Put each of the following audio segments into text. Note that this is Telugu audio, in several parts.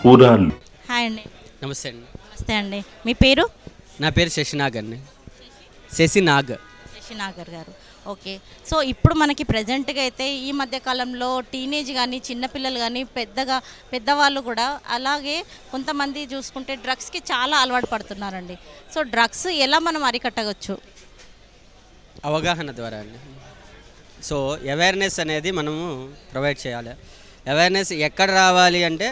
కూరాలు. హాయ్ అండి. నమస్తే అండి. నమస్తే అండి. మీ పేరు? నా పేరు శశినాగ్ అండి. శశినాగ్. శశినాగర్ గారు. ఓకే. సో ఇప్పుడు మనకి ప్రజెంట్గా అయితే ఈ మధ్య కాలంలో టీనేజ్ కానీ చిన్నపిల్లలు కానీ పెద్దవాళ్ళు కూడా అలాగే కొంతమంది చూసుకుంటే డ్రగ్స్కి చాలా అలవాటు పడుతున్నారండి. సో డ్రగ్స్ ఎలా మనం అరికట్టవచ్చు? అవగాహన ద్వారా అండి. సో అవేర్నెస్ అనేది మనము ప్రొవైడ్ చేయాలి. అవేర్నెస్ ఎక్కడ రావాలి అంటే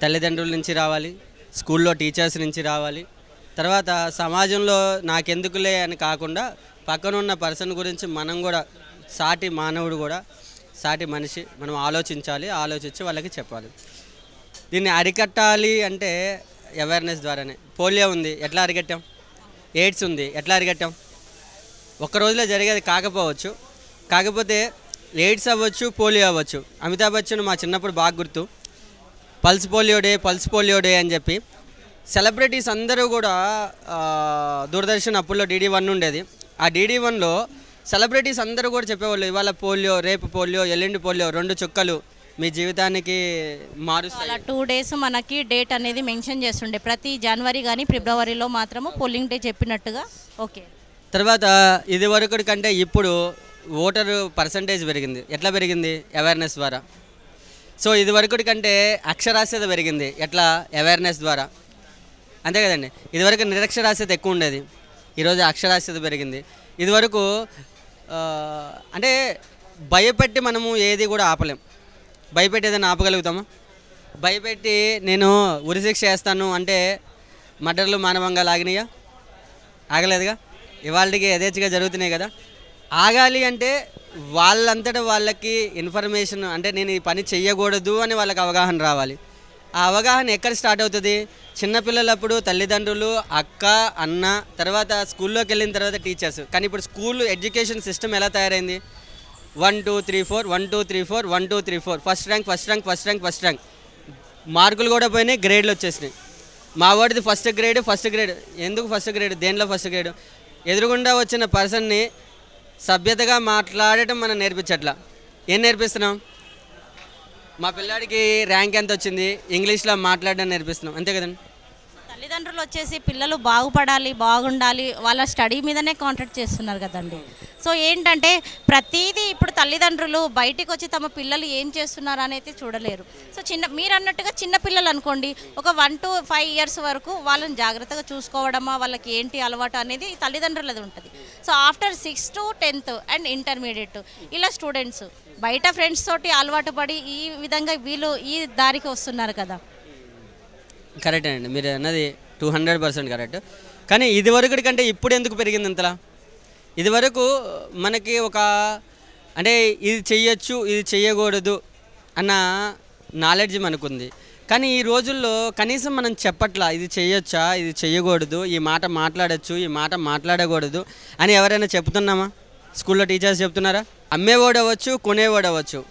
తల్లిదండ్రుల నుంచి రావాలి, స్కూల్లో టీచర్స్ నుంచి రావాలి, తర్వాత సమాజంలో నాకెందుకులే అని కాకుండా పక్కన ఉన్న పర్సన్ గురించి మనం కూడా సాటి మానవుడు కూడా సాటి మనిషి మనం ఆలోచించి వాళ్ళకి చెప్పాలి. దీన్ని అరికట్టాలి అంటే అవేర్నెస్ ద్వారానే. పోలియో ఉంది, ఎట్లా అరికట్టాం? ఎయిడ్స్ ఉంది, ఎట్లా అరికట్టాం? ఒక్క రోజులో జరిగేది కాకపోతే ఎయిడ్స్ అవ్వచ్చు, పోలియో అవ్వచ్చు. అమితాబ్ బచ్చన్ మా చిన్నప్పుడు బాగా గుర్తు, పల్స్ పోలియో డే అని చెప్పి సెలబ్రిటీస్ అందరూ కూడా దూరదర్శన్ అప్పుల్లో DD1 ఉండేది. ఆ DD1లో సెలబ్రిటీస్ అందరూ కూడా చెప్పేవాళ్ళు, ఇవాళ పోలియో, రేపు పోలియో, ఎల్లుండి పోలియో, 2 చుక్కలు మీ జీవితానికి మారుస్తాయి. అలా 2 days మనకి డేట్ అనేది మెన్షన్ చేస్తుండే, ప్రతి జనవరి కానీ ఫిబ్రవరిలో మాత్రము పోలింగ్ డే చెప్పినట్టుగా. ఓకే. తర్వాత ఇది వరకు కంటే ఇప్పుడు ఓటర్ పర్సంటేజ్ పెరిగింది. ఎట్లా పెరిగింది? అవేర్నెస్ ద్వారా. సో ఇది వరకు కంటే అక్షరాస్యత పెరిగింది. ఎట్లా? అవేర్నెస్ ద్వారా. అంతే కదండి. ఇదివరకు నిరక్షరాస్యత ఎక్కువ ఉండేది, ఈరోజు అక్షరాస్యత పెరిగింది. ఇదివరకు అంటే భయపెట్టి మనము ఏది కూడా ఆపలేం. భయపెట్టి ఏదైనా ఆపగలుగుతామా? భయపెట్టి నేను ఉరిశిక్ష చేస్తాను అంటే మర్డర్లు మానవంగా లాగినాయా? ఆగలేదుగా. ఇవాళకి యథేచ్ఛగా జరుగుతున్నాయి కదా. ఆగాలి అంటే వాళ్ళంతటా వాళ్ళకి ఇన్ఫర్మేషన్, అంటే నేను ఈ పని చెయ్యకూడదు అని వాళ్ళకి అవగాహన రావాలి. ఆ అవగాహన ఎక్కడ స్టార్ట్ అవుతుంది? చిన్నపిల్లలప్పుడు తల్లిదండ్రులు, అక్క, అన్న, తర్వాత స్కూల్లోకి వెళ్ళిన తర్వాత టీచర్స్. కానీ ఇప్పుడు స్కూల్ ఎడ్యుకేషన్ సిస్టమ్ ఎలా తయారైంది? 1 2 3 4 1 2 3 4 1 2 3 4 ఫస్ట్ ర్యాంక్. మార్కులు కూడా పోయినాయి, గ్రేడ్లు వచ్చేసినాయి. మా వాడిది ఫస్ట్ గ్రేడ్. ఎందుకు ఫస్ట్ గ్రేడ్? దేనిలో ఫస్ట్ గ్రేడ్? ఎదురుగుండా వచ్చిన పర్సన్ని సభ్యతగా మాట్లాడటం మనం నేర్పించట్లా. ఏం నేర్పిస్తున్నాం? మా పిల్లాడికి ర్యాంక్ ఎంత వచ్చింది, ఇంగ్లీష్లో మాట్లాడడం నేర్పిస్తున్నాం. అంతే కదండి. తల్లిదండ్రులు వచ్చేసి పిల్లలు బాగుండాలి వాళ్ళ స్టడీ మీదనే కాంట్రాక్ట్ చేస్తున్నారు కదండి. సో ఏంటంటే ప్రతిదీ ఇప్పుడు తల్లిదండ్రులు బయటికి వచ్చి తమ పిల్లలు ఏం చేస్తున్నారు అనేది చూడలేరు. సో మీరు అన్నట్టుగా చిన్నపిల్లలు అనుకోండి, ఒక 1 to 5 years వరకు వాళ్ళని జాగ్రత్తగా చూసుకోవడమా, వాళ్ళకి ఏంటి అలవాటు అనేది తల్లిదండ్రులది ఉంటుంది. So after 6 to 10th and intermediate ఇలా స్టూడెంట్స్ బయట ఫ్రెండ్స్ తోటి అలవాటు పడి ఈ విధంగా వీళ్ళు ఈ దారికి వస్తున్నారు కదా. కరెక్ట్ అండి, మీరు అన్నది 200% కరెక్ట్. కానీ ఇదివరకు కంటే ఇప్పుడు ఎందుకు పెరిగింది అంతలా? ఇదివరకు మనకి ఒక అంటే ఇది చెయ్యొచ్చు, ఇది చెయ్యకూడదు అన్న నాలెడ్జ్ మనకుంది. కానీ ఈ రోజుల్లో కనీసం మనం చెప్పట్లా, ఇది చెయ్యొచ్చా, ఇది చెయ్యకూడదు, ఈ మాట మాట్లాడచ్చు, ఈ మాట మాట్లాడకూడదు అని ఎవరైనా చెప్తున్నామా? స్కూల్లో టీచర్స్ చెప్తున్నారా? అమ్మేవాడు అవ్వచ్చు, కొనేవాడు అవ్వచ్చు.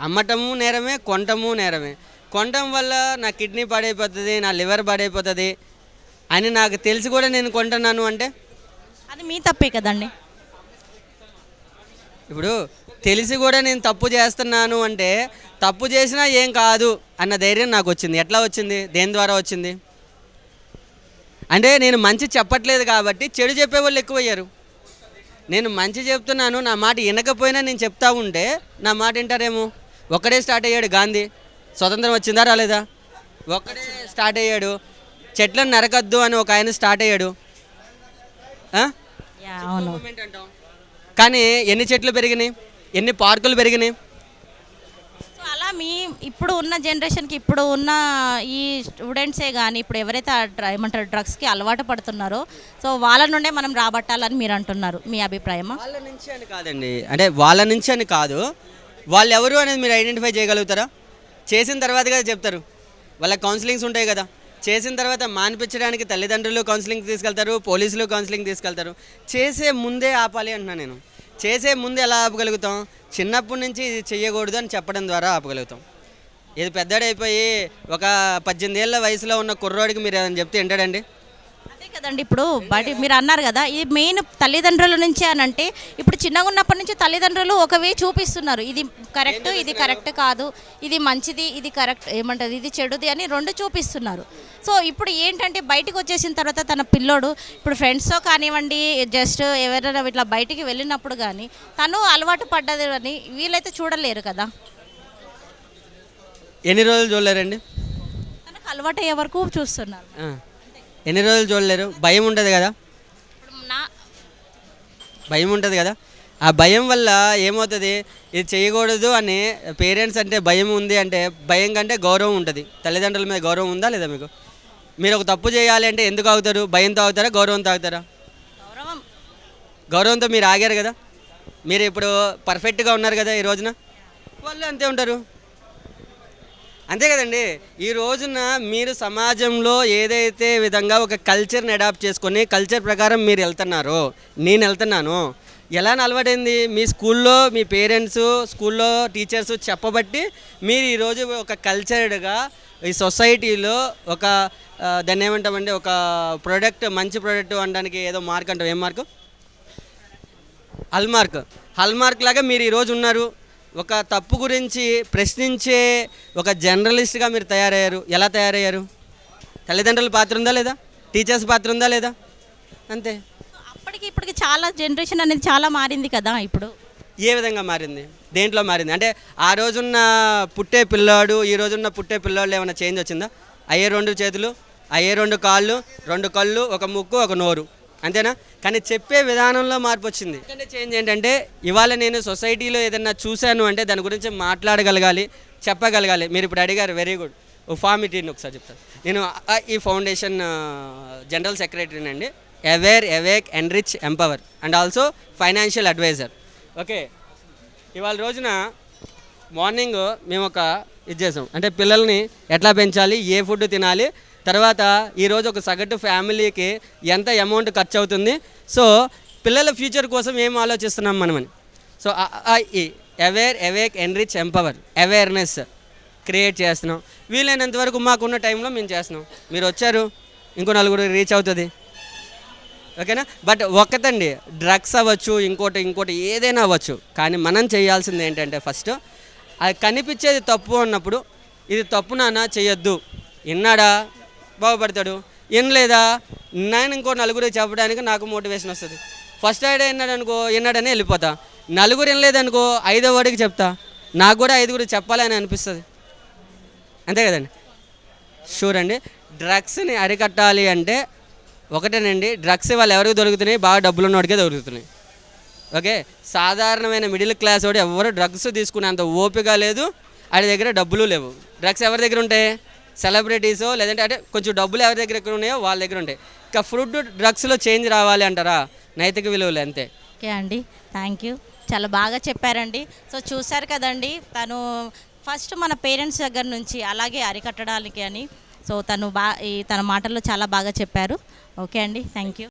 అమ్మటము నేరమే, కొనటము నేరమే. కొనటం వల్ల నా కిడ్నీ పాడైపోతుంది, నా లివర్ పాడైపోతుంది అని నాకు తెలిసి కూడా నేను కొంటున్నాను అంటే అది మీ తప్పే కదండి. ఇప్పుడు తెలిసి కూడా నేను తప్పు చేస్తున్నాను అంటే తప్పు చేసినా ఏం కాదు అన్న ధైర్యం నాకు వచ్చింది. ఎట్లా వచ్చింది? దేని ద్వారా వచ్చింది? అంటే నేను మంచి చెప్పట్లేదు కాబట్టి చెడు చెప్పేవాళ్ళు ఎక్కువయ్యారు. నేను మంచి చెప్తున్నాను, నా మాట వినకపోయినా నేను చెప్తా ఉంటే నా మాట వింటారేమో. ఒక్కడే స్టార్ట్ అయ్యాడు గాంధీ. స్వతంత్రం వచ్చిందా రాలేదా? ఒక్కడే స్టార్ట్ అయ్యాడు. చెట్లను నరకద్దు అని ఒక ఆయన స్టార్ట్ అయ్యాడు. అంటాం. కానీ ఎన్ని చెట్లు పెరిగినాయి, ఎన్ని పార్కులు పెరిగినాయి? సో అలా ఇప్పుడు ఉన్న జనరేషన్కి, ఇప్పుడు ఉన్న ఈ స్టూడెంట్సే కానీ ఇప్పుడు ఎవరైతే ఏమంటారు డ్రగ్స్కి అలవాటు పడుతున్నారో, సో వాళ్ళ నుండే మనం రాబట్టాలని మీరు అంటున్నారు. మీ అభిప్రాయమా? వాళ్ళ నుంచి అని కాదండి, అంటే వాళ్ళ నుంచి అని కాదు, వాళ్ళు ఎవరు అనేది మీరు ఐడెంటిఫై చేయగలుగుతారా? చేసిన తర్వాత కదా చెప్తారు. వాళ్ళ కౌన్సిలింగ్స్ ఉంటాయి కదా. చేసిన తర్వాత మానిపించడానికి తల్లిదండ్రులు కౌన్సిలింగ్ తీసుకెళ్తారు, పోలీసులు కౌన్సిలింగ్ తీసుకెళ్తారు. చేసే ముందే ఆపాలి అంటున్నా నేను. చేసే ముందు ఎలా ఆపగలుగుతాం? చిన్నప్పటి నుంచి ఇది చెయ్యకూడదు అని చెప్పడం ద్వారా ఆపగలుగుతాం. ఇది పెద్దడైపోయి ఒక 18 ఏళ్ళ వయసులో ఉన్న కుర్రోడికి మీరు ఏదైనా చెప్తే వింటాడండి? అదే కదండి ఇప్పుడు బయట మీరు అన్నారు కదా ఇది మెయిన్ తల్లిదండ్రుల నుంచి అని అంటే ఇప్పుడు చిన్నగా ఉన్నప్పటి నుంచి తల్లిదండ్రులు ఒక వే చూపిస్తున్నారు ఇది కరెక్ట్ కాదు ఇది మంచిది ఇది కరెక్ట్ ఏమంటది ఇది చెడుది అని రెండు చూపిస్తున్నారు. సో ఇప్పుడు ఏంటంటే బయటకు వచ్చేసిన తర్వాత తన పిల్లోడు ఇప్పుడు ఫ్రెండ్స్తో కానివ్వండి జస్ట్ ఎవరైనా ఇట్లా బయటికి వెళ్ళినప్పుడు కానీ తను అలవాటు పడ్డది అని వీళ్ళైతే చూడలేరు కదా. ఎన్ని రోజులు చూడలేరండి? తనకు అలవాటు అయ్యే వరకు చూస్తున్నారు. ఆ. ఎన్ని రోజులు చూడలేరు? భయం ఉంటుంది కదా, ఇప్పుడు నా భయం ఉంటుంది కదా. ఆ భయం వల్ల ఏమవుతుంది, ఇది చేయకూడదు అని పేరెంట్స్ అంటే భయం ఉంది అంటే భయం కంటే గౌరవం ఉంటుంది. తల్లిదండ్రుల మీద గౌరవం ఉందా లేదా మీకు? మీరు ఒక తప్పు చేయాలి అంటే ఎందుకు ఆగుతారు? భయంతో ఆగుతారా, గౌరవంతో ఆగుతారా? గౌరవం. గౌరవంతో మీరు ఆగారు కదా. మీరు ఇప్పుడు పర్ఫెక్ట్గా ఉన్నారు కదా ఈ రోజున, వాళ్ళు అంతే ఉంటారు. అంతే కదండి. ఈ రోజున మీరు సమాజంలో ఏదైతే విధంగా ఒక కల్చర్ని అడాప్ట్ చేసుకొని కల్చర్ ప్రకారం మీరు వెళ్తున్నారో, నేను వెళ్తున్నాను, ఎలా అలవాటైంది? మీ స్కూల్లో మీ పేరెంట్స్, స్కూల్లో టీచర్స్ చెప్పబట్టి మీరు ఈరోజు ఒక కల్చర్డ్గా ఈ సొసైటీలో ఒక దాన్ని ఏమంటామండి, ఒక ప్రోడక్ట్, మంచి ప్రోడక్ట్ అనడానికి ఏదో మార్క్ అంటాం. ఏం మార్కు? హల్మార్క్ లాగా మీరు ఈరోజు ఉన్నారు. ఒక తప్పు గురించి ప్రశ్నించే ఒక జర్నలిస్ట్గా మీరు తయారయ్యారు. ఎలా తయారయ్యారు? తల్లిదండ్రుల పాత్ర ఉందా లేదా? టీచర్స్ పాత్ర ఉందా లేదా? అంతే. అప్పటికి ఇప్పటికి చాలా జనరేషన్ అనేది చాలా మారింది కదా. ఇప్పుడు ఏ విధంగా మారింది? దేంట్లో మారింది? అంటే ఆ రోజున్న పుట్టే పిల్లాడు ఈ రోజున్న పుట్టే పిల్లాడు ఏమైనా చేంజ్ వచ్చిందా? అయ్యే 2 చేతులు, అయ్యే 2 కాళ్ళు, 2 కళ్ళు, ఒక ముక్కు, ఒక నోరు, అంతేనా? కానీ చెప్పే విధానంలో మార్పు వచ్చింది. ఎందుకంటే చేంజ్ ఏంటంటే ఇవాళ నేను సొసైటీలో ఏదైనా చూశాను అంటే దాని గురించి మాట్లాడగలగాలి, చెప్పగలగాలి. మీరు ఇప్పుడు అడిగారు, వెరీ గుడ్. ఫార్మిటీని ఒకసారి చెప్తాను. నేను ఈ ఫౌండేషన్ జనరల్ సెక్రటరీని అండి. Aware, awake, enrich, empower and also financial advisor. Okay, ఇవాళ రోజున మార్నింగ్ మేము ఒక ఇది చేసాం, అంటే పిల్లల్ని ఎట్లా పెంచాలి, ఏ ఫుడ్ తినాలి, తర్వాత ఈరోజు ఒక సగటు ఫ్యామిలీకి ఎంత అమౌంట్ ఖర్చు అవుతుంది, సో పిల్లల ఫ్యూచర్ కోసం ఏం ఆలోచిస్తున్నాం మనమని. సో ఈ aware, awake, enrich, empower awareness create చేస్తున్నాం. వీలైనంత వరకు మాకున్న టైంలో మేము చేస్తున్నాం. మీరు వచ్చారు, ఇంకో 4 రీచ్ అవుతుంది. ఓకేనా? బట్ ఒక్కతండి, డ్రగ్స్ అవ్వచ్చు, ఇంకోటి ఏదైనా అవ్వచ్చు, కానీ మనం చేయాల్సింది ఏంటంటే ఫస్ట్ అది కనిపించేది తప్పు అన్నప్పుడు ఇది తప్పు నాన్న చేయొద్దు, విన్నాడా బాగుపడతాడు, వినలేదా నేను ఇంకో 4 చెప్పడానికి నాకు మోటివేషన్ వస్తుంది. ఫస్ట్ ఐడియా విన్నాడని వెళ్ళిపోతా. 4 వినలేదనుకో 5వ వాడికి చెప్తా, నాకు కూడా 5 చెప్పాలని అనిపిస్తుంది. అంతే కదండి. షూర్ అండి. డ్రగ్స్ని అరికట్టాలి అంటే ఒకటేనండి, డ్రగ్స్ వాళ్ళు ఎవరికి దొరుకుతున్నాయి? బాగా డబ్బులు ఉన్నవాడికే దొరుకుతున్నాయి. ఓకే, సాధారణమైన మిడిల్ క్లాస్ వాడు ఎవరు డ్రగ్స్ తీసుకునేంత ఓపిక లేదు, వాడి దగ్గర డబ్బులు లేవు. డ్రగ్స్ ఎవరి దగ్గర ఉంటాయి? సెలబ్రిటీసో లేదంటే అంటే కొంచెం డబ్బులు ఎవరి దగ్గర ఎక్కడ ఉన్నాయో వాళ్ళ దగ్గర ఉంటాయి. ఇక ఫుడ్ డ్రగ్స్లో చేంజ్ రావాలి అంటారా? నైతిక విలువలు అంతే. ఓకే అండి, థ్యాంక్ యూ, చాలా బాగా చెప్పారండి. సో చూశారు కదండి, తను ఫస్ట్ మన పేరెంట్స్ దగ్గర నుంచి అలాగే అరికట్టడానికి అని, సో తను తన మాటల్లో చాలా బాగా చెప్పారు. ఓకే అండి, థ్యాంక్ యూ.